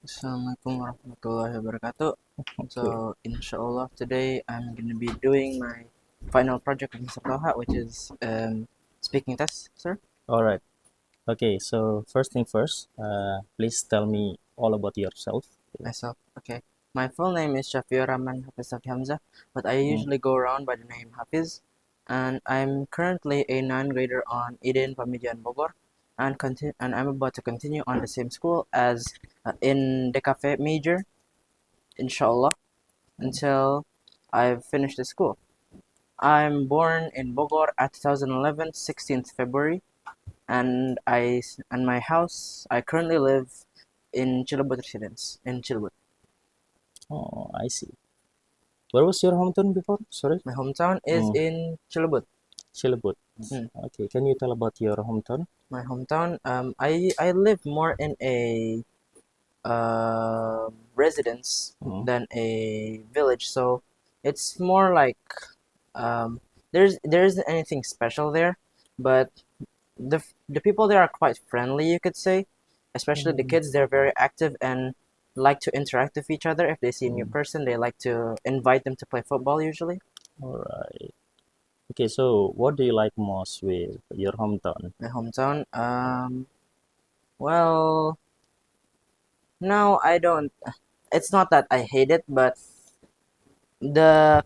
Assalamualaikum warahmatullahi wabarakatuh. So, Okay. inshallah, today I'm going to be doing my final project with Mr. Taha, which is speaking test, sir. All right. Okay. So first thing first, please tell me all about yourself. Myself, okay. My full name is Shafiur Rahman Hafiz Safi Hamza, but I Mm. usually go around by the name Hafiz, and I'm currently a non-grader on Eden Pamidyan Bogor, and I'm about to continue on the same school as in the cafe major, inshallah, until I've finished the school. I'm born in Bogor at 2011, 16th February, and my house. I currently live in Chilabut residence in Chilabut. Oh, I see. Where was your hometown before? Sorry. My hometown is Mm. in Chilabut. Chilabut. Hmm. Okay. Can you tell about your hometown? My hometown. I live more in a residence Mm. than a village, so it's more like um, there isn't anything special there, but the people there are quite friendly, you could say, especially the Mm. kids. They're very active and like to interact with each other. If they see a new Mm. person, they like to invite them to play football usually. All right. Okay. So what do you like most with your hometown? My hometown, well, no, I don't. It's not that I hate it, but the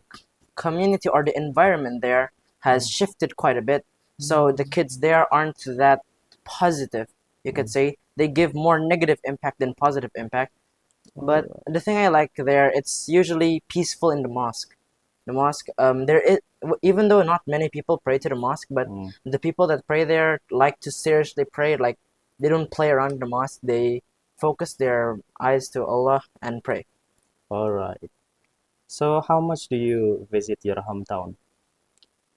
community or the environment there has Mm. shifted quite a bit. So the kids there aren't that positive, you could Mm. say. They give more negative impact than positive impact. All But right. the thing I like there, it's usually peaceful in the mosque. The mosque, there is, even though not many people pray to the mosque, but Mm. the people that pray there like to seriously pray. Like they don't play around the mosque. They focus their eyes to Allah and pray. All right. So how much do you visit your hometown?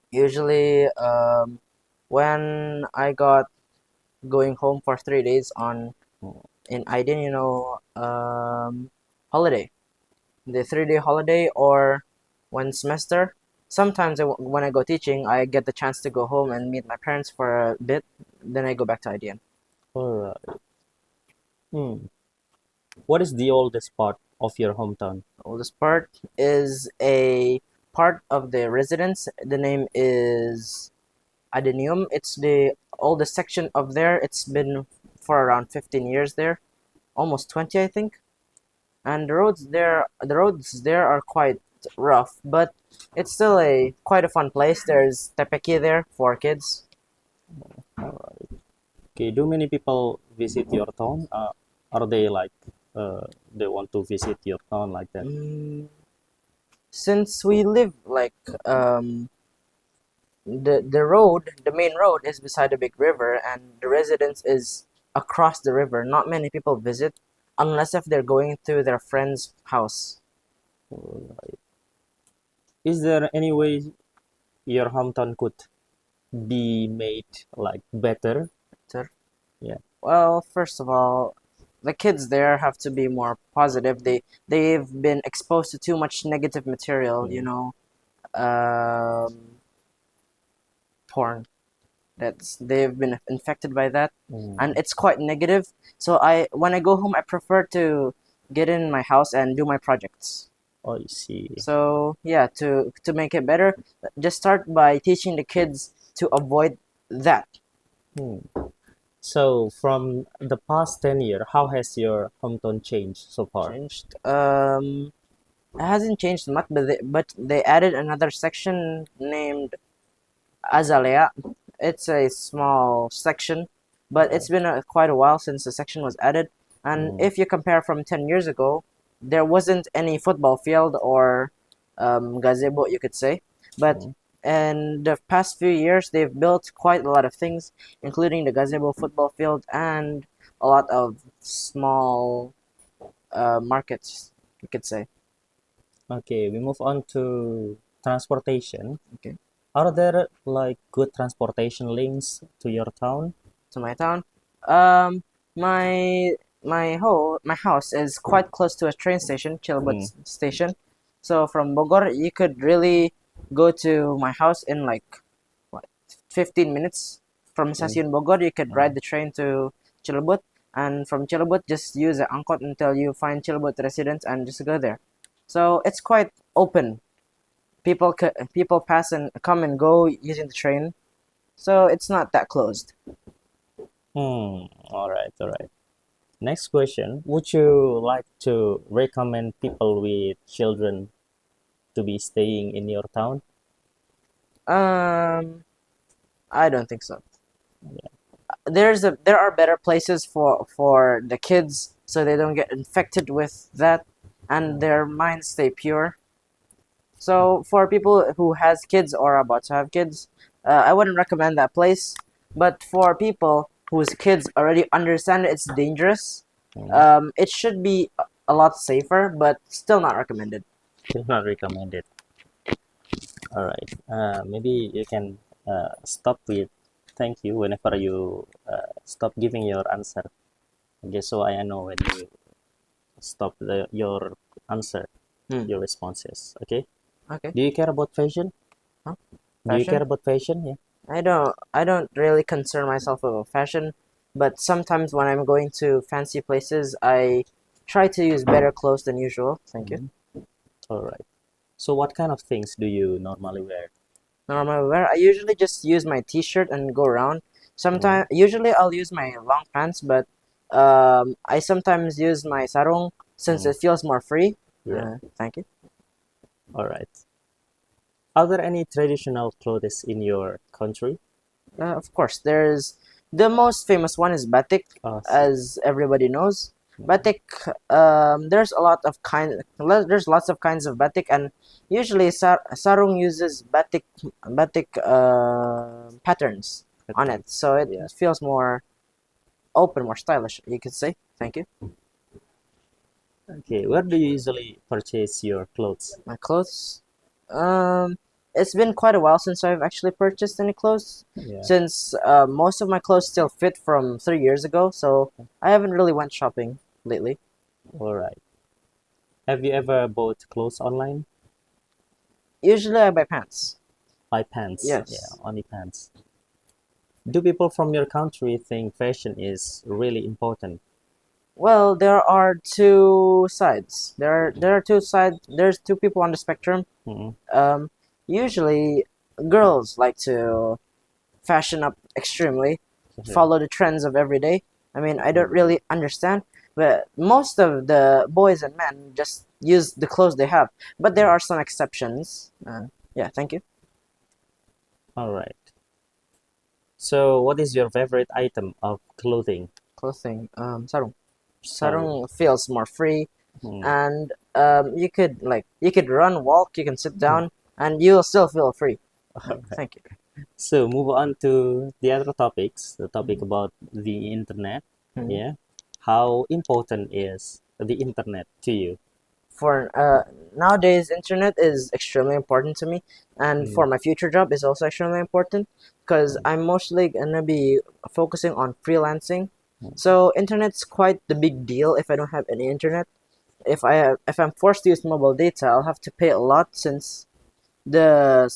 Usually, when I got going home for 3 days on Mm. in Aydin, holiday, the 3 day holiday, or one semester. Sometimes when I go teaching, I get the chance to go home and meet my parents for a bit. Then I go back to IDN. All right. Hmm. What is the oldest part of your hometown? The oldest part is a part of the residence. The name is Adenium. It's the oldest section of there. It's been for around 15 years there, almost 20, I think. And the roads there are quite rough, but it's still a quite a fun place. There's Tepeki there for kids. All right. Okay, do many people visit your town? Are they like they want to visit your town like that? Mm, since we live like the main road is beside a big river, and the residence is across the river. Not many people visit unless if they're going to their friend's house. All right. Is there any way your hometown could be made like better? Sir? Yeah. Well, first of all, the kids there have to be more positive. They've been exposed to too much negative material, Mm. porn. They've been infected by that, and Mm. it's quite negative. So when I go home, I prefer to get in my house and do my projects. I see. So yeah, to make it better, just start by teaching the kids to avoid that. Hmm. So from the past 10 years, how has your hometown changed so far? Changed. It hasn't changed much, but they added another section named Azalea. It's a small section, but Uh, it's been quite a while since the section was added. And mm. if you compare from 10 years ago, there wasn't any football field or gazebo, you could say. But Mm. in the past few years, they've built quite a lot of things, including the gazebo football field and a lot of small markets, you could say. Okay, we move on to transportation. Okay. Are there like good transportation links to your town? To my town. Um, my my house is quite close to a train station, Chilbut Mm. station. So from Bogor, you could really go to my house in like what 15 minutes. From Mm. Stasiun Bogor, you could ride Mm. the train to Chilbut, and from Chilabut, just use the angkot until you find Chilabut residence and just go there. So it's quite open. People pass and come and go using the train, so it's not that closed. All right, all right. Next question. Would you like to recommend people with children to be staying in your town? I don't think so. There are better places for the kids so they don't get infected with that and their minds stay pure. So for people who has kids or about to have kids, I wouldn't recommend that place. But for people whose kids already understand it's dangerous, it should be a lot safer, but still not recommended. Still not recommended. All right. Maybe you can stop with thank you whenever you stop giving your answer. Okay, so I know when you stop your answer, Hmm. your responses. Okay. Okay. Do you care about fashion? Huh? Do you care Fashion? about fashion? Yeah. I don't really concern myself about fashion, but sometimes when I'm going to fancy places, I try to use better clothes than usual. Thank you. Mhm. All right. So what kind of things do you normally wear? Normal wear, I usually just use my t-shirt and go around. Mm, Usually I'll use my long pants, but I sometimes use my sarong since mm, it feels more free. yeah. Thank you. All right. Are there any traditional clothes in your country? Of course, there's the most famous one is batik, So, as everybody knows. mm, Batik, there's lots of kinds of batik, and usually sarong uses batik patterns on it, so it yeah. feels more open, more stylish, you could say. Thank you. Okay. Where do you usually purchase your clothes? My clothes. Um, it's been quite a while since I've actually purchased any clothes, Yeah. since most of my clothes still fit from 3 years ago, so I haven't really went shopping lately. All right. Have you ever bought clothes online? Usually I buy pants. Buy pants. Yeah, Yes. only pants. Do people from your country think fashion is really important? Well, there are two sides. There are two sides. There's two people on the spectrum. Mm, Um, Usually girls like to fashion up extremely, yeah. follow the trends of every day. I mean, I don't Mm, really understand, but most of the boys and men just use the clothes they have. But there mm. are some exceptions. Yeah, thank you. All right. So, what is your favorite item of clothing? Clothing, sarong. Sarung. Sarong feels more free, Mm, and you could run, walk, you can sit mm. down, and you'll still feel free. All right. Thank you. So, move on to the other topics. The topic Mhm. about the internet. Mhm. Yeah. How important is the internet to you? For nowadays, internet is extremely important to me, and Mm, for my future job is also extremely important because I'm mostly gonna be focusing on freelancing. mm, So internet's quite the big deal. If I don't have any internet, if I'm forced to use mobile data, I'll have to pay a lot since the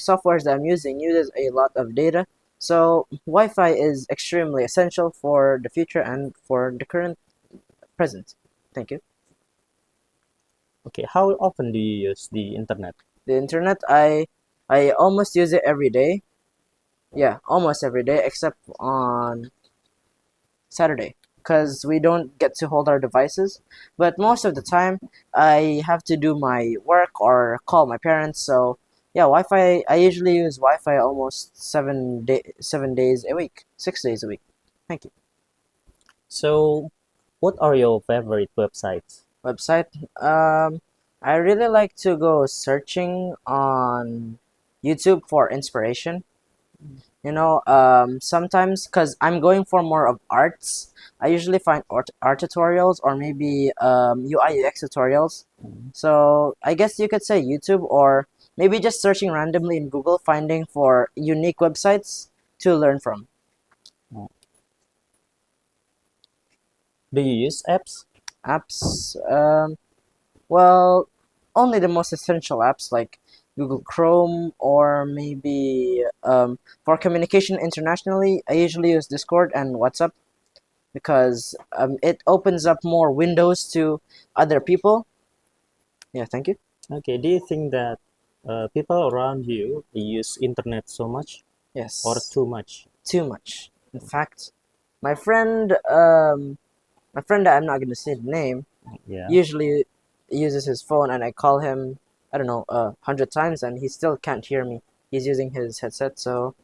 softwares that I'm using uses a lot of data. So Wi-Fi is extremely essential for the future and for the current present. Thank you. okay. How often do you use the internet? The internet, I almost use it every day. Yeah, almost every day except on Saturday because we don't get to hold our devices. But most of the time, I have to do my work or call my parents. So yeah, Wi-Fi. I usually use Wi-Fi almost 7 days a week, 6 days a week. Thank you. So, what are your favorite websites? Website. I really like to go searching on YouTube for inspiration. Sometimes because I'm going for more of arts, I usually find art tutorials or maybe UI UX tutorials. Mm, So I guess you could say YouTube or maybe just searching randomly in Google, finding for unique websites to learn from. mm. Do you use apps? Apps, well, only the most essential apps like Google Chrome or maybe for communication internationally, I usually use Discord and WhatsApp. because it opens up more windows to other people. Yeah, thank you. Okay, do you think that people around you use internet so much or Yes, too much? too much. In fact, my friend, my friend that I'm not gonna say the name, Yeah. usually uses his phone, and I call him, I don't know, 100 times, and he still can't hear me. He's using his headset, so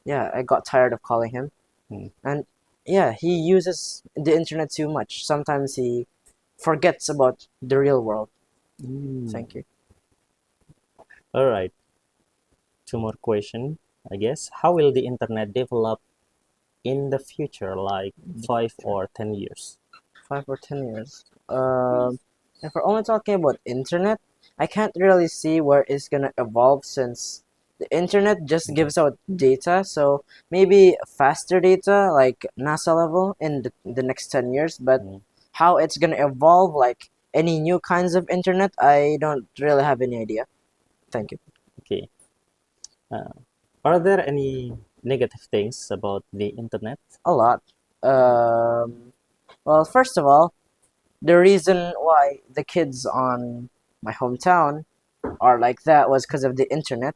yeah, I got tired of calling him. Mm. And yeah, he uses the internet too much. Sometimes he forgets about the real world. Mm. Thank you. All right. Two more question, I guess. How will the internet develop in the future, like 5 or 10 years? 5 or 10 years. If we're only talking about internet, I can't really see where it's gonna evolve since the internet just gives out data. So maybe faster data, like NASA level, in the next 10 years. But Mm. how it's gonna evolve, like any new kinds of internet, I don't really have any idea. Thank you. Okay. Uh, are there any negative things about the internet? A lot. Well, first of all, the reason why the kids on my hometown are like that was because of the internet,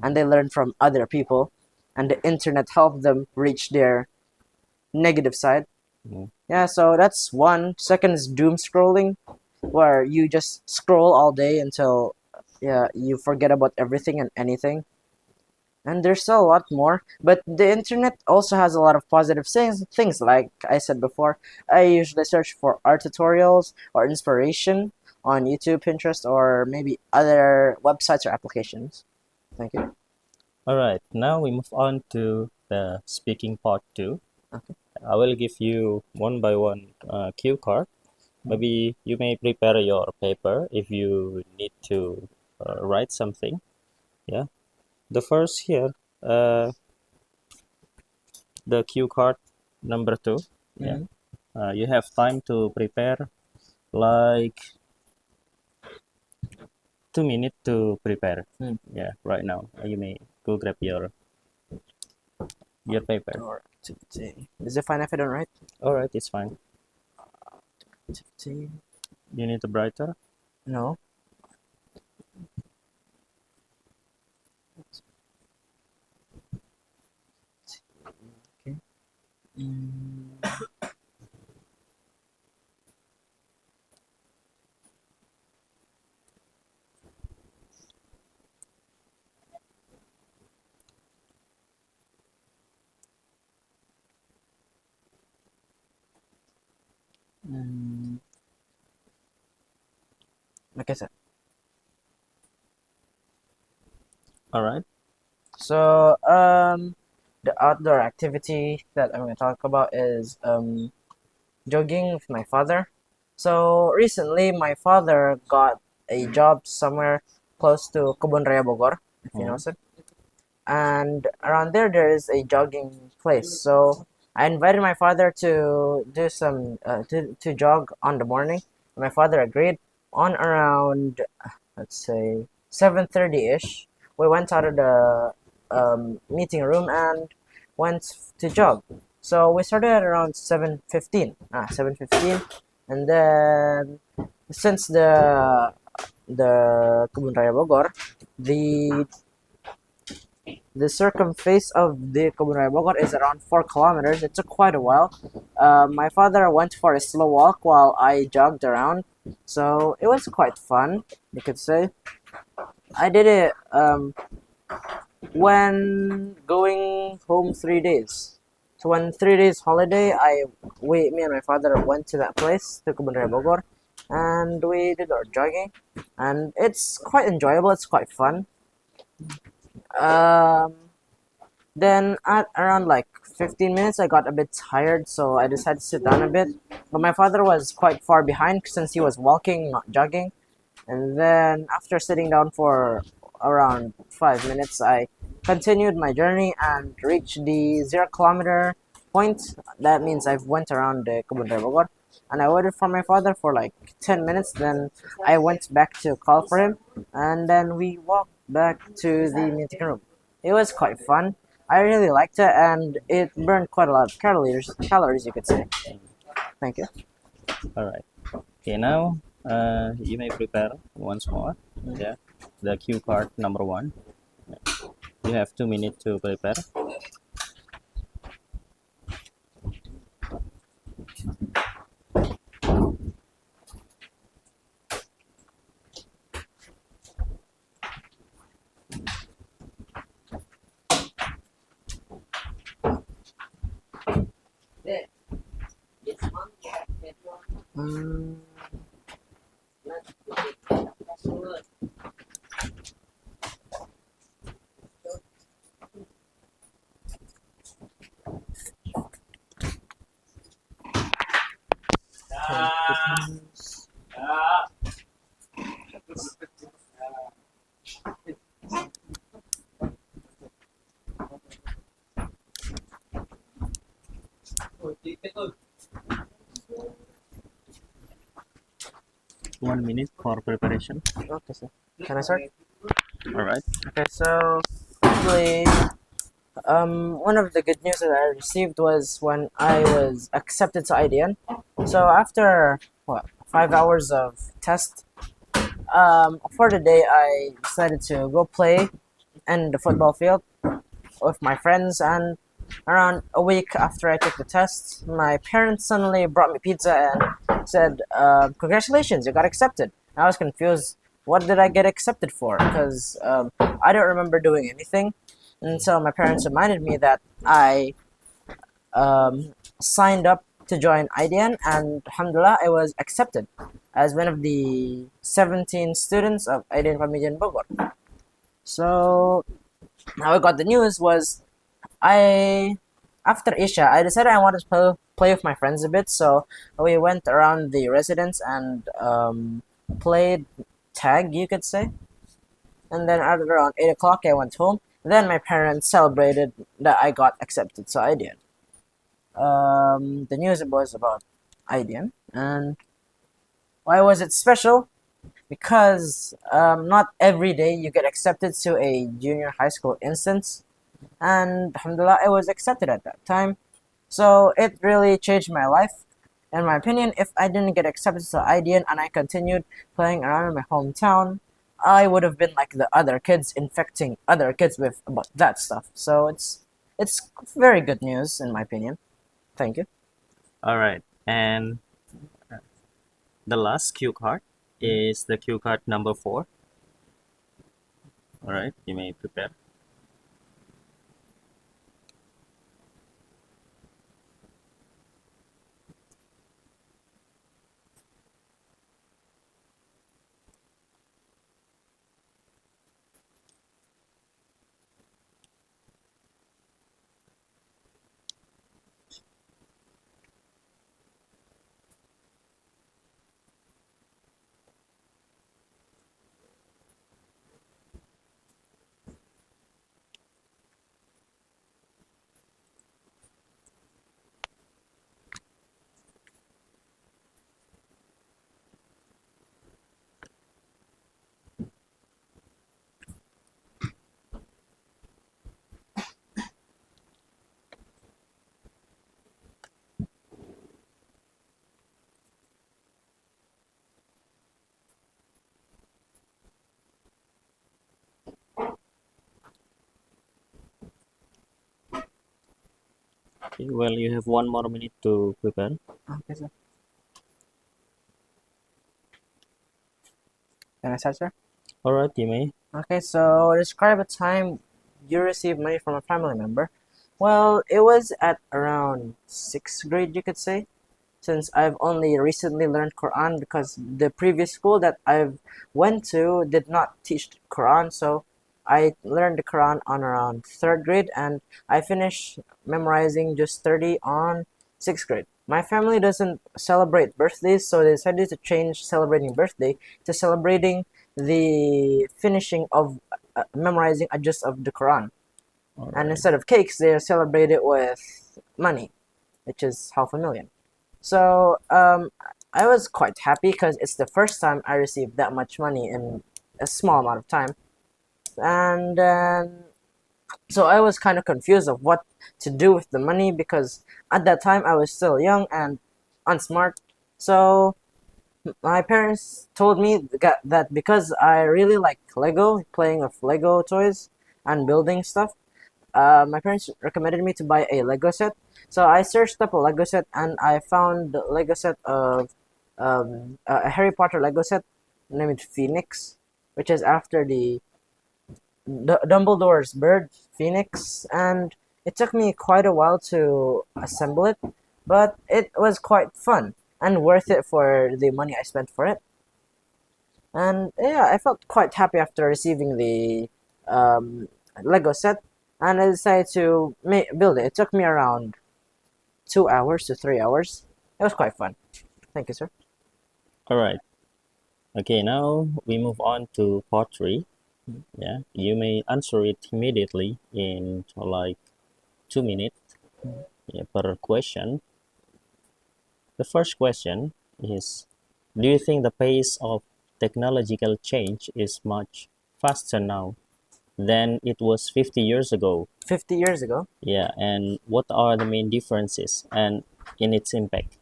and they learn from other people, and the internet helped them reach their negative side. Mm. Yeah, so that's one. Second is doom scrolling, where you just scroll all day until yeah you forget about everything and anything. And there's still a lot more, but the internet also has a lot of positive things. Like I said before, I usually search for art tutorials or inspiration on YouTube, Pinterest, or maybe other websites or applications. Thank you. All right. Now we move on to the speaking part two. Okay. I will give you one by one cue card. Maybe you may prepare your paper if you need to write something. Yeah. The first here, uh, the cue card number two. Yeah. Mhm. You have time to prepare like 2 minutes to prepare. Mm. Yeah. Right now, you may go grab your paper. Or activity. Is it fine if I don't write? All right. It's fine. Activity. You need a brighter. No. Okay. Mm. Mm. Like I said. All right. So the outdoor activity that I'm gonna talk about is jogging with my father. So recently, my father got a job somewhere close to Kebun Raya Bogor, if you know Mm. it. And around there is a jogging place. So I invited my father to do some to jog on the morning. My father agreed. On around let's say 7:30 ish, we went out of the meeting room and went to jog. So we started at around 7:15. 7:15, and then since the Kebun Raya Bogor, the the circumference of the Kebun Raya Bogor is around 4 kilometers. It took quite a while. My father went for a slow walk while I jogged around, so it was quite fun, you could say. I did it when going home 3 days. So when 3 days holiday, me and my father went to that place to Kebun Raya Bogor, and we did our jogging, and it's quite enjoyable. It's quite fun. Um, Then at around like 15 minutes, I got a bit tired, so I decided to sit down a bit. But my father was quite far behind since he was walking, not jogging. And then after sitting down for around 5 minutes, I continued my journey and reached the 0 kilometer point. That means I've went around the Kebun Raya Bogor, and I waited for my father for like 10 minutes. Then I went back to call for him, and then we walked back to the meeting room. It was quite fun. I really liked it, and it burned quite a lot of calories, you could say. Thank you. All right. Okay, now you may prepare once more. Yeah, the cue card number one. You have 2 minutes to prepare. Mm, 10 seconds. 1 minute for preparation. Okay, sir. Can I start? All right. Okay, so actually, one of the good news that I received was when I was accepted to IDN. So after what 5 hours of test, for the day I decided to go play in the football field with my friends, and around a week after I took the test, my parents suddenly brought me pizza and said, "Congratulations, you got accepted." I was confused. What did I get accepted for? Because I don't remember doing anything. And so my parents reminded me that I signed up to join IDN, and alhamdulillah, I was accepted as one of the 17 students of IDN Pamijan Bogor. So how I got the news was I after Isha, I decided I wanted to play with my friends a bit, so we went around the residence and played tag, you could say. And then at around 8 o'clock, I went home. Then my parents celebrated that I got accepted, so I did. The news was about IDN, and why was it special? Because not every day you get accepted to a junior high school instance, and alhamdulillah, I was accepted at that time. So it really changed my life. In my opinion, if I didn't get accepted to IDN and I continued playing around in my hometown, I would have been like the other kids, infecting other kids with about that stuff. So it's very good news in my opinion. Thank you. All right. And the last cue card is the cue card number four. All right. You may prepare. Okay, well, you have 1 more minute to prepare. Okay, sir. Can I start, sir? All right, you may. Okay, so describe a time you received money from a family member. Well, it was at around sixth grade, you could say, since I've only recently learned Quran because the previous school that I've went to did not teach Quran, so I learned the Quran on around third grade, and I finished memorizing just 30 on sixth grade. My family doesn't celebrate birthdays, so they decided to change celebrating birthday to celebrating the finishing of memorizing a just of the Quran. All And right. instead of cakes, they celebrate it with money, which is half a million. So I was quite happy because it's the first time I received that much money in a small amount of time. And then, So I was kind of confused of what to do with the money because at that time I was still young and unsmart. So my parents told me that because I really like Lego, playing with Lego toys and building stuff, my parents recommended me to buy a Lego set. So I searched up a Lego set and I found the Lego set of a Harry Potter Lego set named Phoenix, which is after the Dumbledore's bird, Phoenix, and it took me quite a while to assemble it, but it was quite fun and worth it for the money I spent for it. And yeah, I felt quite happy after receiving the um, Lego set, and I decided to build it. It took me around 2 hours to 3 hours. It was quite fun. Thank you, sir. All right. Okay, now we move on to part three. Yeah, you may answer it immediately in like 2 minutes, yeah, per question. The first question is, do you think the pace of technological change is much faster now than it was 50 years ago? 50 years ago. Yeah, and what are the main differences and in its impact?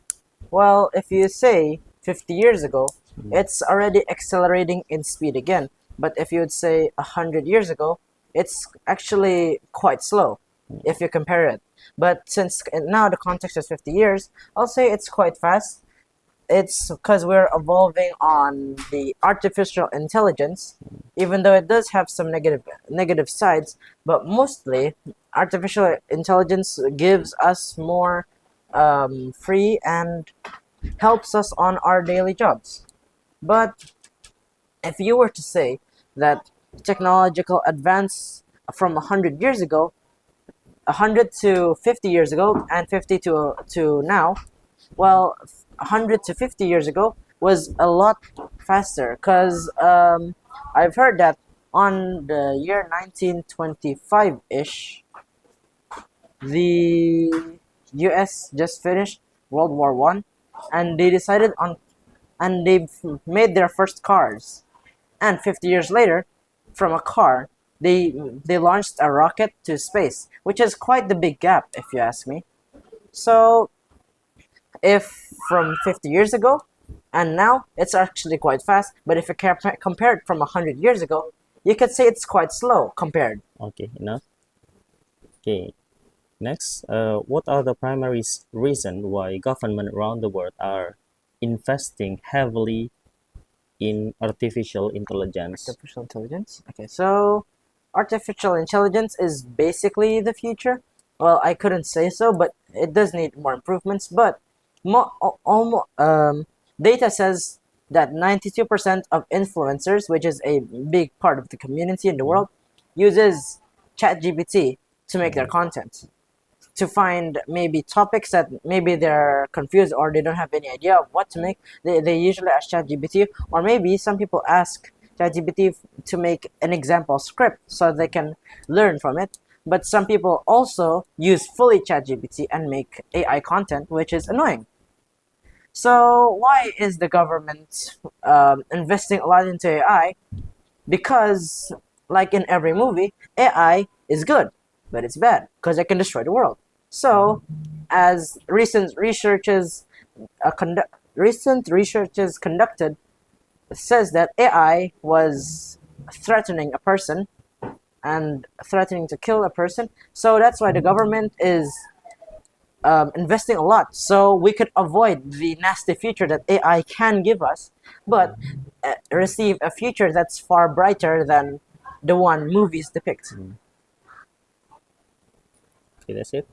Well, if you say 50 years ago, it's already accelerating in speed again. But if you would say 100 years ago, it's actually quite slow if you compare it. But since now the context is 50 years, I'll say it's quite fast. It's because we're evolving on the artificial intelligence, even though it does have some negative sides, but mostly artificial intelligence gives us more free and helps us on our daily jobs. But if you were to say that technological advance from 100 years ago, 100 to 50 years ago, and 50 to now, well, 100 to 50 years ago was a lot faster because I've heard that on the year 1925-ish, the US just finished World War One, and they decided on and they made their first cars. And 50 years later, from a car, they launched a rocket to space, which is quite the big gap, if you ask me. So, if from 50 years ago and now, it's actually quite fast. But if you compare it from 100 years ago, you could say it's quite slow compared. Okay, enough. Okay, next, what are the primary reason why government around the world are investing heavily in artificial intelligence? Artificial intelligence. Okay, so artificial intelligence is basically the future. Well, I couldn't say so, but it does need more improvements. But almost data says that 92% of influencers, which is a big part of the community in the world, uses ChatGPT to make their content, to find maybe topics that maybe they're confused or they don't have any idea of what to make. They usually ask ChatGPT, or maybe some people ask ChatGPT to make an example script so they can learn from it. But some people also use fully ChatGPT and make AI content, which is annoying. So why is the government investing a lot into AI? Because, like in every movie, AI is good, but it's bad because it can destroy the world. So, as recent researches conducted says that AI was threatening a person and threatening to kill a person. So that's why the government is investing a lot, so we could avoid the nasty future that AI can give us, but receive a future that's far brighter than the one movies depict. Okay, that's it.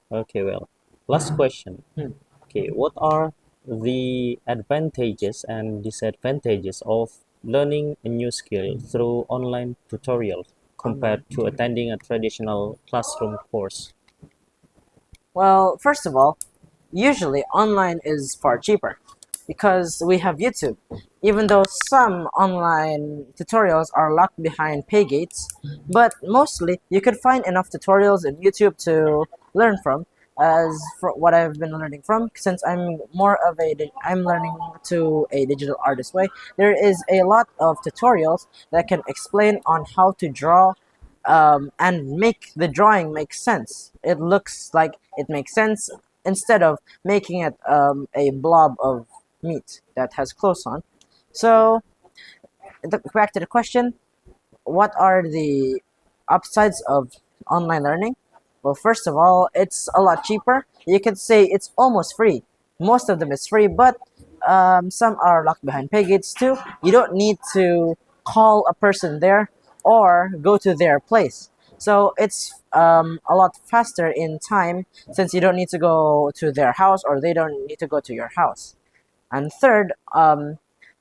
Okay, well, last question. Hmm. Okay, what are the advantages and disadvantages of learning a new skill through online tutorials compared to attending a traditional classroom course? Well, first of all, usually online is far cheaper because we have YouTube. Even though some online tutorials are locked behind pay gates, but mostly you could find enough tutorials in YouTube to learn from. As for what I've been learning from, since I'm learning to a digital artist way, there is a lot of tutorials that can explain on how to draw and make the drawing make sense. It looks like it makes sense instead of making it a blob of meat that has clothes on. So back to the question, what are the upsides of online learning? Well, first of all, it's a lot cheaper. You could say it's almost free. Most of them is free, but some are locked behind pay gates too. You don't need to call a person there or go to their place. So it's a lot faster in time since you don't need to go to their house or they don't need to go to your house. And third,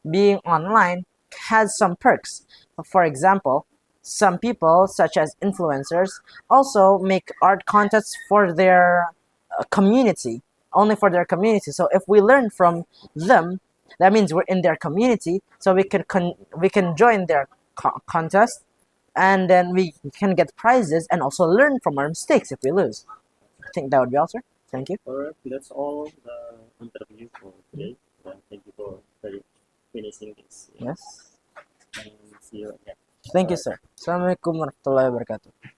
being online has some perks. For example, some people, such as influencers, also make art contests for their community, only for their community. So if we learn from them, that means we're in their community, so we can join their contest, and then we can get prizes and also learn from our mistakes if we lose. I think that would be all, sir. Thank you. Alright, that's all the interview for today. Thank you for finishing this. Yes. And see you again. Thank you, sir. Assalamualaikum warahmatullahi wabarakatuh.